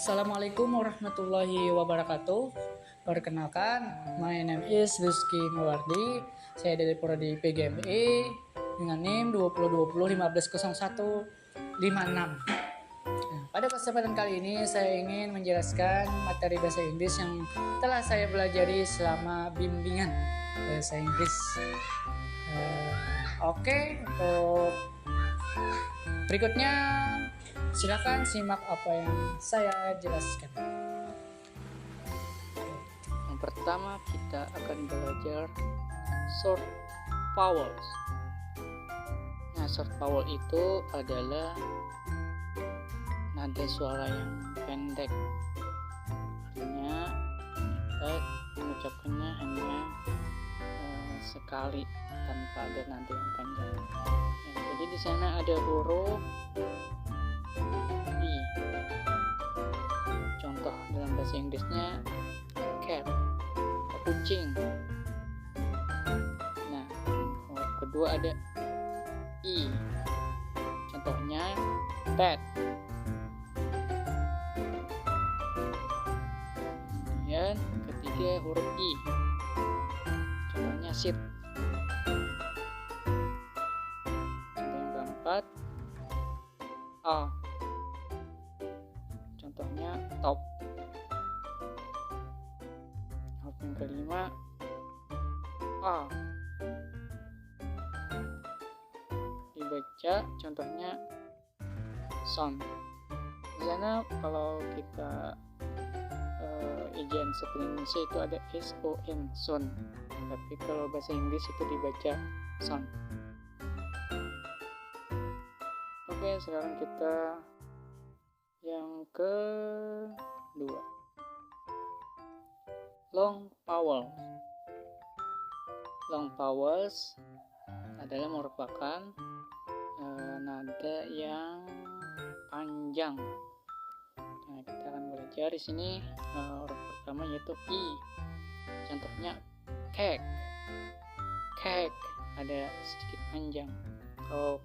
Assalamualaikum warahmatullahi wabarakatuh. Perkenalkan, my name is Rizky Muwardi. Saya dari Prodi PGMI dengan NIM 2020-150156. Pada kesempatan kali ini saya ingin menjelaskan materi bahasa Inggris yang telah saya pelajari selama bimbingan bahasa Inggris. Untuk berikutnya silakan simak apa yang saya jelaskan. Yang pertama kita akan belajar short vowels. Nah, short vowel itu adalah nada suara yang pendek. Artinya kita mengucapkannya hanya sekali tanpa ada nada yang panjang. Jadi di sana ada huruf I. Contoh dalam bahasa Inggrisnya cat, kucing. Nah, huruf kedua ada I. Contohnya bat. Kemudian ketiga huruf I. Contohnya sit. Contoh yang keempat A. Contohnya top. Huruf yang kelima A. Dibaca contohnya son. Di sana kalau kita ejaan seperti Indonesia itu ada son, son. Tapi kalau bahasa Inggris itu dibaca son. Oke, sekarang kita yang kedua, long vowels. Long vowels adalah merupakan nada yang panjang. Nah, kita akan belajar di sini huruf pertama yaitu I. Contohnya cake. Cake ada sedikit panjang. Kalau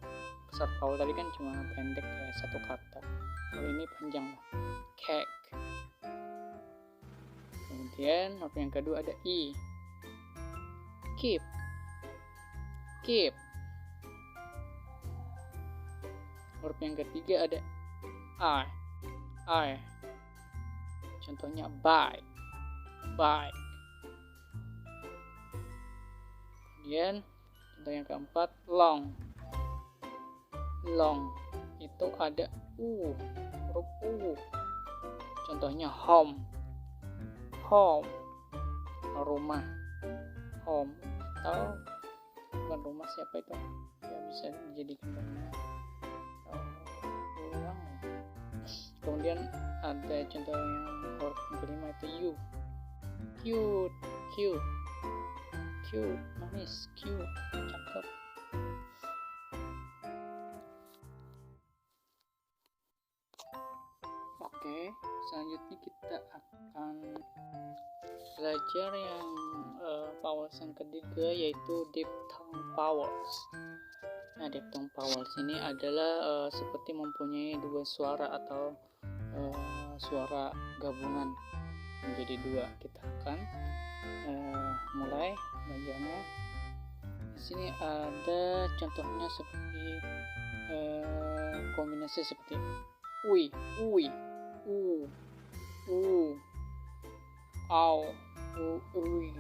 short vowel tadi kan cuma pendek kayak satu kata. Kalau ini panjang lah. Cake. Kemudian huruf yang kedua ada I. Keep. Keep. Huruf yang ketiga ada I. I. Contohnya buy. Buy. Kemudian contoh yang keempat long. Long itu ada huruf U. Contohnya home. Home, rumah. Home atau bukan rumah, siapa itu ya, bisa dijadikan rumah ulang. Kemudian ada contoh yang huruf kelima itu U. Cute. Cute, cute, manis, cute, cakep. Oke, selanjutnya kita akan belajar yang vowels yang ketiga yaitu diphthong vowels. Nah, diphthong vowels ini adalah seperti mempunyai dua suara atau suara gabungan menjadi dua. Kita akan mulai belajarnya. Di sini ada contohnya seperti kombinasi seperti ui, au, ui.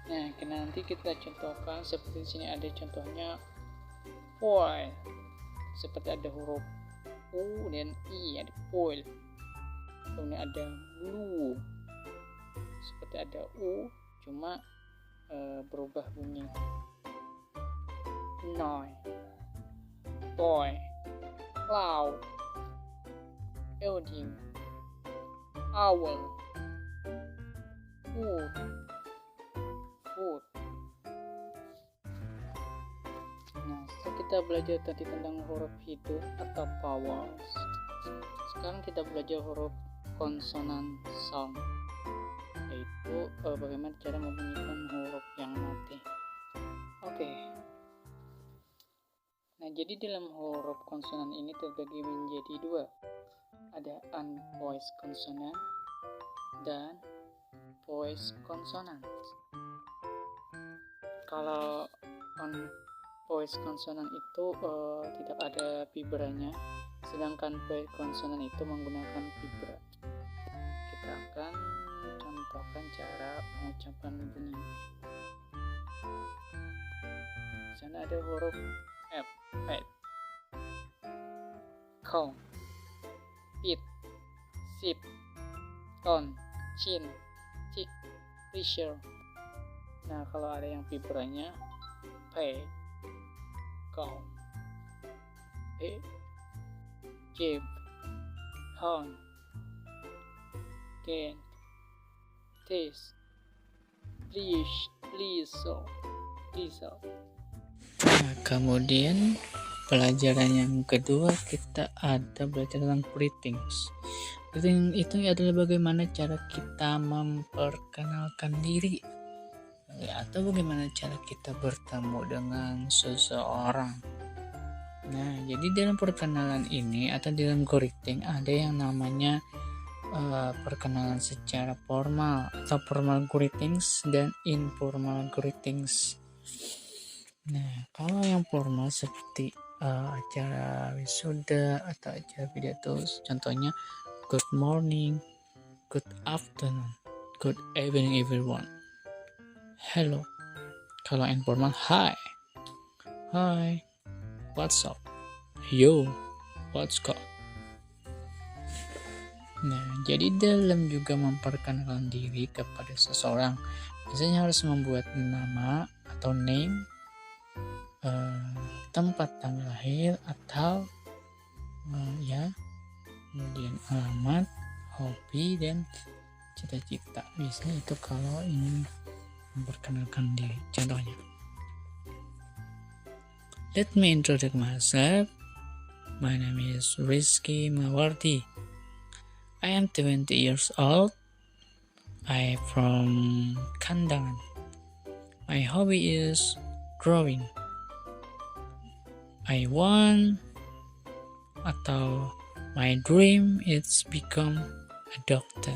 Nah, nanti kita contohkan seperti di sini ada contohnya foil. Seperti ada huruf U dan I, ada foil. Kemudian ada blue. Seperti ada U, cuma berubah bunyi. Noi, toy, cloud, building, owl, food, food. Nah, setelah kita belajar tadi tentang huruf hidup atau vowels, sekarang kita belajar huruf konsonan sound, yaitu bagaimana cara membunyikan huruf yang mati. Oke. Nah, jadi dalam huruf konsonan ini terbagi menjadi dua. ada unvoiced consonant dan voiced consonant. Kalau unvoiced consonant itu tidak ada vibranya, sedangkan voiced consonant itu menggunakan vibra. Kita akan contohkan cara pengucapan bunyi. Di sana ada huruf F, fat, count, it, sip, ton, chin, tick, pressure. Nah, kalau ada yang vibranya, pay, count, give, horn, gain, taste, please, so. Nah, kemudian pelajaran yang kedua kita ada belajar tentang greetings. Greeting itu adalah bagaimana cara kita memperkenalkan diri, atau bagaimana cara kita bertemu dengan seseorang. Nah, jadi dalam perkenalan ini atau dalam greeting ada yang namanya perkenalan secara formal atau formal greetings dan informal greetings. Nah, kalau yang formal seperti acara wisuda atau acara pidato, contohnya good morning, good afternoon, good evening everyone, hello. Kalau informal, hi, what's up, yo, what's up. Nah, jadi dalam juga memperkenalkan diri kepada seseorang, biasanya harus membuat nama atau name, tempat tanggal lahir atau kemudian alamat, hobi, dan cita-cita. Biasanya itu kalau ingin memperkenalkan diri. Contohnya, let me introduce myself. My name is Rizky Mawardi. I am 20 years old. I am from Kandangan. My hobby is drawing. I want atau my dream is become a doctor.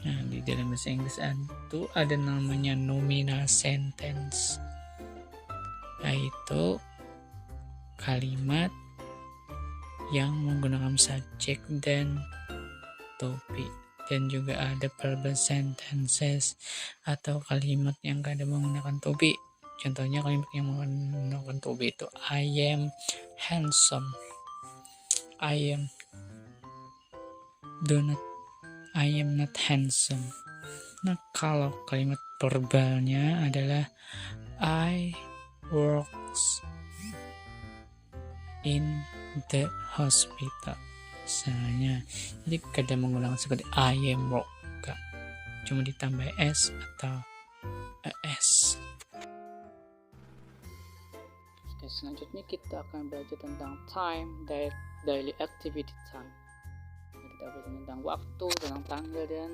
Nah, di dalam bahasa Inggris itu ada namanya nominal sentence, yaitu kalimat yang menggunakan subjek dan topik, dan juga ada verbal sentences atau kalimat yang kadang menggunakan topik. Contohnya kalimat yang menggunakan topik itu I am handsome, I am not handsome. Nah, kalau kalimat verbalnya adalah I works in the hospital. Misalnya, jadi kadang menggunakan seperti I am work, cuma ditambah s atau es. Oke, selanjutnya kita akan belajar tentang time, daily activity time. Kita belajar tentang waktu, tentang tanggal, dan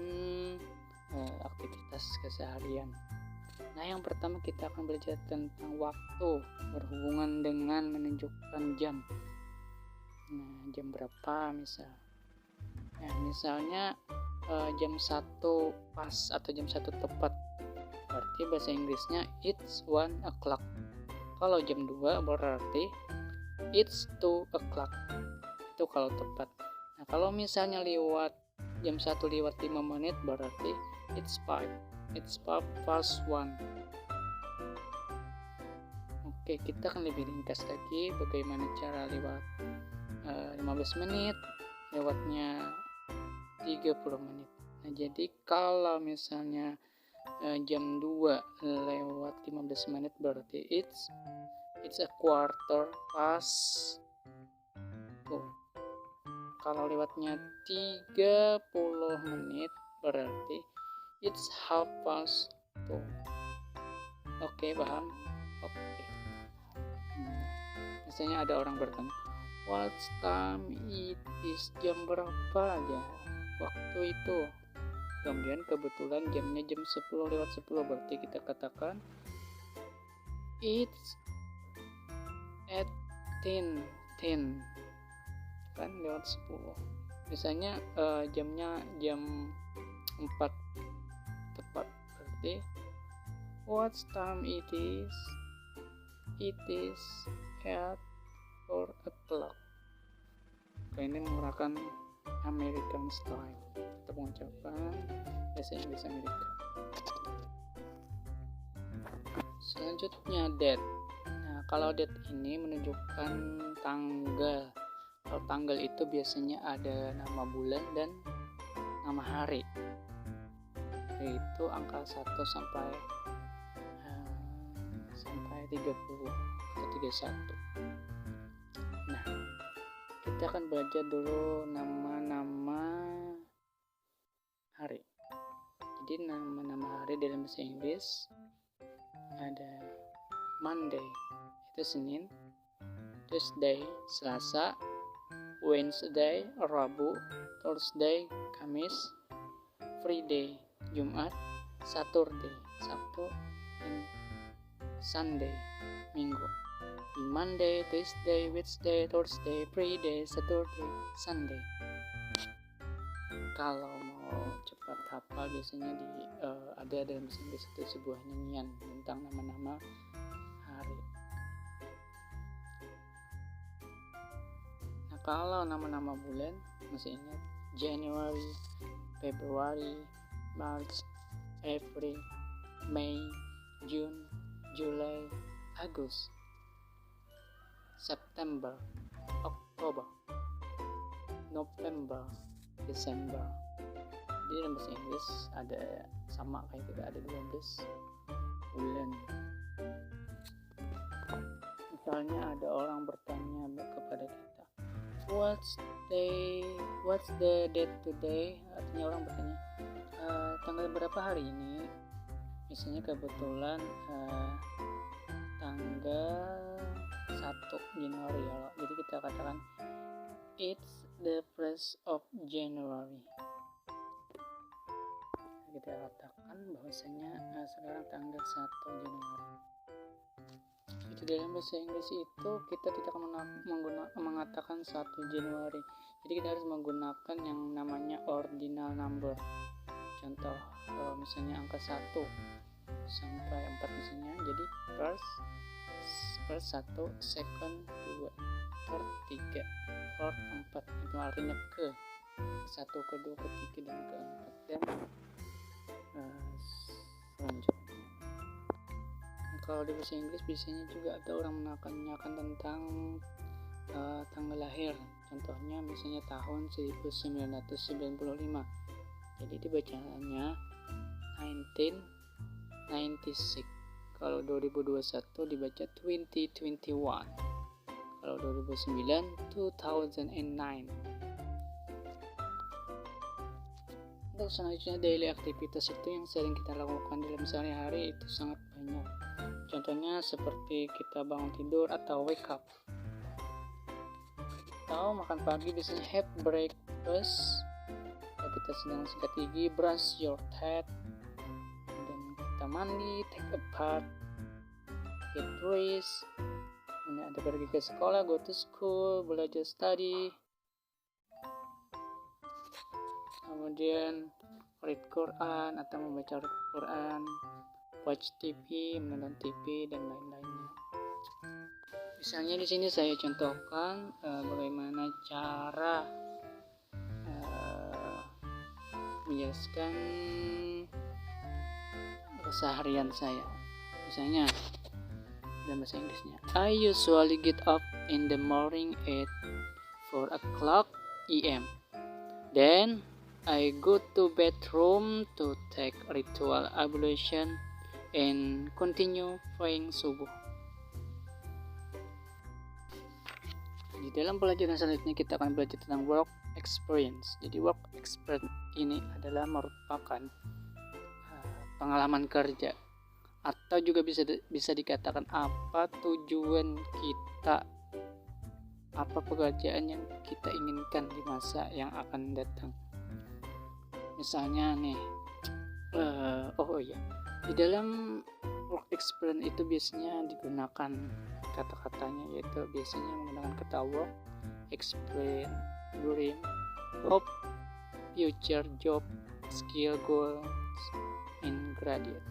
aktivitas keseharian. Nah, yang pertama kita akan belajar tentang waktu, berhubungan dengan menunjukkan jam. Nah, jam berapa misal? Nah, misalnya jam 1 pas atau jam 1 tepat. Berarti bahasa Inggrisnya it's 1 o'clock. Kalau jam 2 berarti it's 2 o'clock. Itu kalau tepat. Nah, kalau misalnya jam 1 lewat 5 menit berarti it's 5 past 1. Oke, kita akan lebih ringkas lagi bagaimana cara lewat 15 menit, lewatnya 30 menit. Nah, jadi kalau misalnya jam 2 lewat 15 menit berarti it's a quarter past 2. Kalau lewatnya 30 menit berarti it's half past 2. Oke, paham? Oke. Misalnya ada orang bertanya, what time it is? Jam berapa ya waktu itu? Kemudian kebetulan jamnya jam 10 lewat 10, berarti kita katakan it's at 10. kan lewat 10. Misalnya jamnya jam 4 tepat, berarti what time it is? It is at 4 o'clock. Ini menggunakan American style atau pengucapan bahasa Inggris Amerika. Selanjutnya date. Nah, kalau date ini menunjukkan tanggal. Kalau tanggal itu biasanya ada nama bulan dan nama hari, yaitu angka 1 sampai 30 atau 31. Nah, kita akan belajar dulu nama-nama hari. Jadi nama-nama hari dalam bahasa Inggris ada Monday, itu Senin, Tuesday, Selasa, Wednesday, Rabu, Thursday, Kamis, Friday, Jumat, Saturday, Sabtu, dan Sunday, Minggu. Di Monday, Tuesday, Wednesday, Thursday, Friday, Saturday, Sunday. Kalau mau cepat hafal biasanya ada dalam bahasa Inggris itu sebuah nyanyian tentang nama-nama hari. Nah, kalau nama-nama bulan masih ingat January, February, March, April, May, June, July, Agustus, September, October, November, December. Jadi dalam bahasa Inggris ada sama kayak kita ada 12 bulan. Misalnya ada orang bertanya kepada kita, what's the date today? Artinya orang bertanya, tanggal berapa hari ini? Misalnya kebetulan tanggal 1 Januari ya. Jadi kita katakan it's the 1st of January. Kita katakan bahwasanya sekarang tanggal 1 Januari. Itu dalam bahasa Inggris itu kita tidak mengatakan 1 Januari. Jadi kita harus menggunakan yang namanya ordinal number. Contoh misalnya angka 1 sampai 4 misalnya. Jadi first 1, second 2, third 3, fourth 4. Itu artinya ke 1, ke 2, ke 3 dan ke 4 dan selanjutnya. Kalau di bahasa Inggris biasanya juga ada orang menanyakan tentang tanggal lahir. Contohnya misalnya tahun 1995. Jadi dibacanya 1996. Kalau 2021 dibaca 2021. Kalau 2009 2009. Untuk selanjutnya daily aktivitas itu yang sering kita lakukan dalam sehari-hari itu sangat banyak. Contohnya seperti kita bangun tidur atau wake up. Atau makan pagi biasanya have breakfast. Kalau kita sedang sikat gigi, brush your teeth. Dan kita mandi, take a bath, get dressed. Kemudian ada pergi ke sekolah, go to school, belajar study. Kemudian read Quran atau membaca Quran, watch TV, menonton TV dan lain-lainnya. Misalnya di sini saya contohkan bagaimana cara menjelaskan keseharian saya. Misalnya dalam bahasa Inggrisnya, I usually get up in the morning at 4 o'clock a.m. Then I go to bedroom to take ritual ablution and continue praying subuh. Di dalam pelajaran selanjutnya kita akan belajar tentang work experience. Jadi work experience ini adalah merupakan pengalaman kerja atau juga bisa dikatakan apa tujuan kita, apa pekerjaan yang kita inginkan di masa yang akan datang. Misalnya nih, di dalam work experience itu biasanya digunakan kata-katanya, yaitu biasanya menggunakan kata work explain, dream, hope, future job, skill, goals in graduate.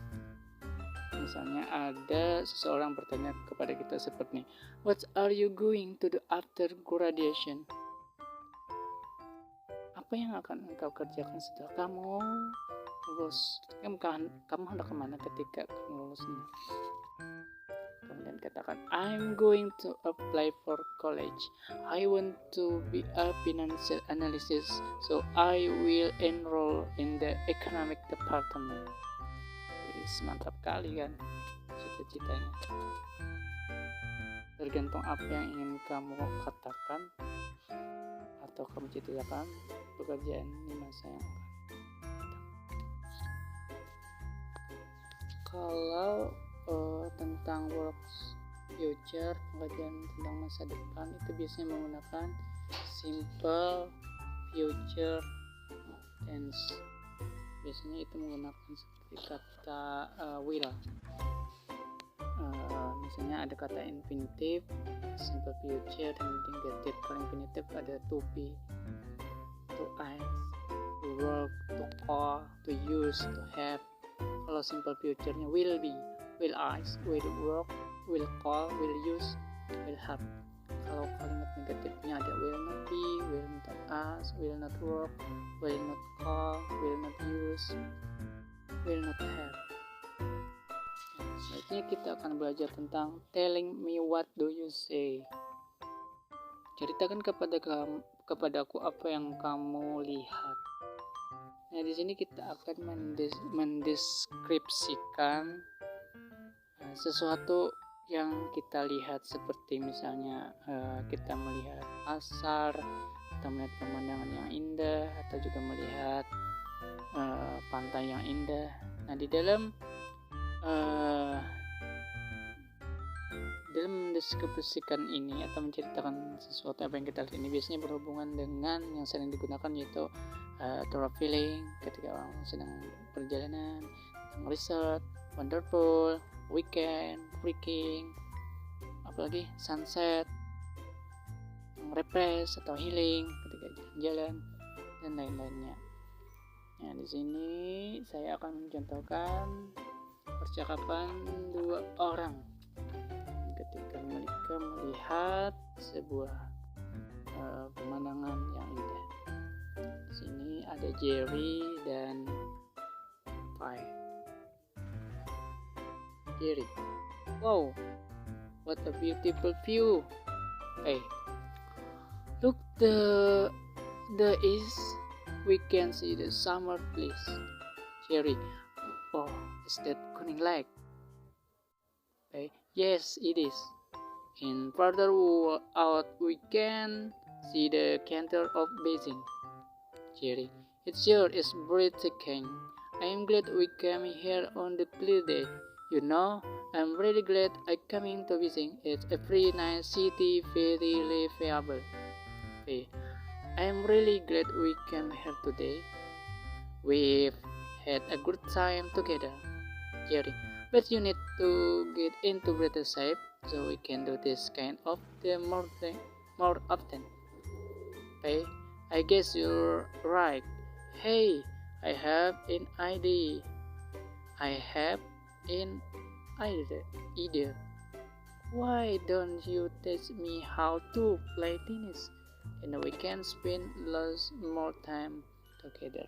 Misalnya ada seseorang bertanya kepada kita seperti ini, what are you going to do after graduation? Apa yang akan engkau kerjakan setelah kamu lulus? Kamu hendak kemana ketika kamu lulus? Kemudian katakan, I'm going to apply for college. I want to be a financial analyst, so I will enroll in the economic department. Mantap kali kan cita-citanya. Tergantung apa yang ingin kamu katakan atau kamu cita-citakan pekerjaan di masa yang akan datang. Kalau tentang works future, pekerjaan tentang masa depan, itu biasanya menggunakan simple future tense. Biasanya itu menggunakan seperti kata will. Misalnya ada kata infinitive, simple future, dan indicative. Kalau infinitive ada to be, to act, to work, to call, to use, to have. Kalau simple future-nya will be, will act, will work, will call, will use, will have. Kalau kalimat negatifnya ada will not be, will not ask, will not work, will not call, will not use, will not have. Selanjutnya kita akan belajar tentang telling me what do you say. Ceritakan kepadaku apa yang kamu lihat. Nah, di sini kita akan mendeskripsikan sesuatu yang kita lihat, seperti misalnya kita melihat pasar, atau melihat pemandangan yang indah, atau juga melihat pantai yang indah. Nah, di dalam mendeskripsikan ini atau menceritakan sesuatu apa yang kita lihat ini biasanya berhubungan dengan yang sering digunakan, yaitu traveling, ketika orang sedang perjalanan, resort, wonderful, weekend, freaking, apalagi sunset, refresh atau healing ketika jalan-jalan dan lain-lainnya. Nah, di sini saya akan mencontohkan percakapan dua orang ketika mereka melihat sebuah pemandangan yang indah. Di sini ada Jerry dan Pai. Jerry, wow, what a beautiful view. Hey, look the east. We can see the summer place. Jerry, oh, is that Cunning Lake? Hey, yes, it is. In further out, we can see the Cantor of Basin. Jerry, it sure is breathtaking. I am glad we came here on the clear day. You know, I'm really glad I coming to visit. It's a very nice city, very livable. Hey, I'm really glad we came here today. We've had a good time together. Jerry, but you need to get into better shape so we can do this kind of the more often. Hey, I guess you're right. Hey, I have an idea. Why don't you teach me how to play tennis? And we can spend lots more time together.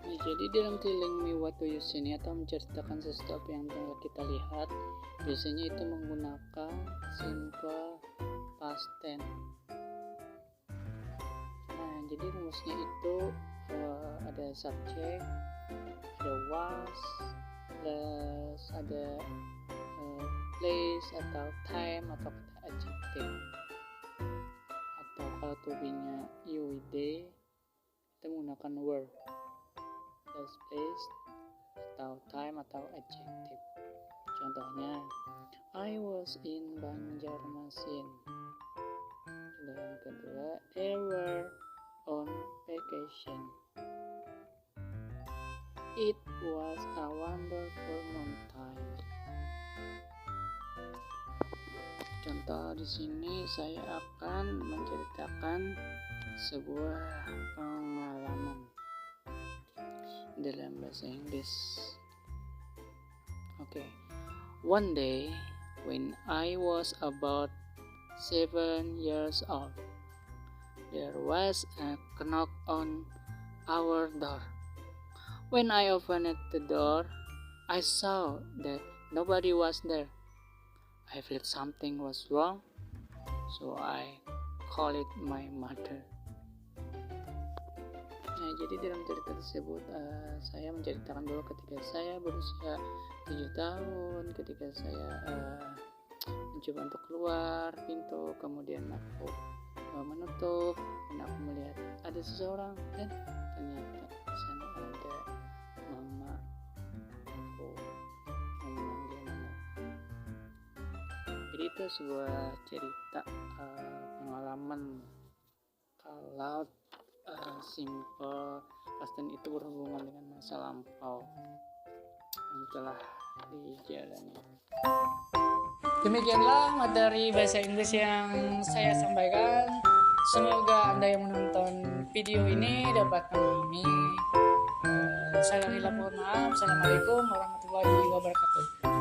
Nah, jadi dalam telling me what do you see ini atau menceritakan sesuatu yang telah kita lihat, biasanya itu menggunakan simple past tense. Nah, jadi rumusnya itu ada subjek, ada was, plus ada place atau time atau kata adjective, atau kalau to be-nya UID kita menggunakan were plus place atau time atau adjective. Contohnya, I was in Banjarmasin. Dan yang kedua, they were on vacation. It was a wonderful mountain. Contoh di sini saya akan menceritakan sebuah pengalaman dalam bahasa Inggris. Oke. One day when I was about 7 years old, there was a knock on our door. When I opened the door, I saw that nobody was there. I felt something was wrong, so I called it my mother. Nah, jadi dalam cerita tersebut saya menceritakan dulu ketika saya berusia 7 tahun, ketika saya mencoba untuk keluar pintu, kemudian aku menutup dan aku melihat ada seseorang, dan ternyata di sana ada mama aku yang memanggil mama. Jadi itu sebuah cerita pengalaman kalau simple past tense itu berhubungan dengan masa lampau yang telah dijalani. Demikianlah materi bahasa Inggris yang saya sampaikan. Semoga Anda yang menonton video ini dapat memahami. Saya mohon maaf. Assalamualaikum warahmatullahi wabarakatuh.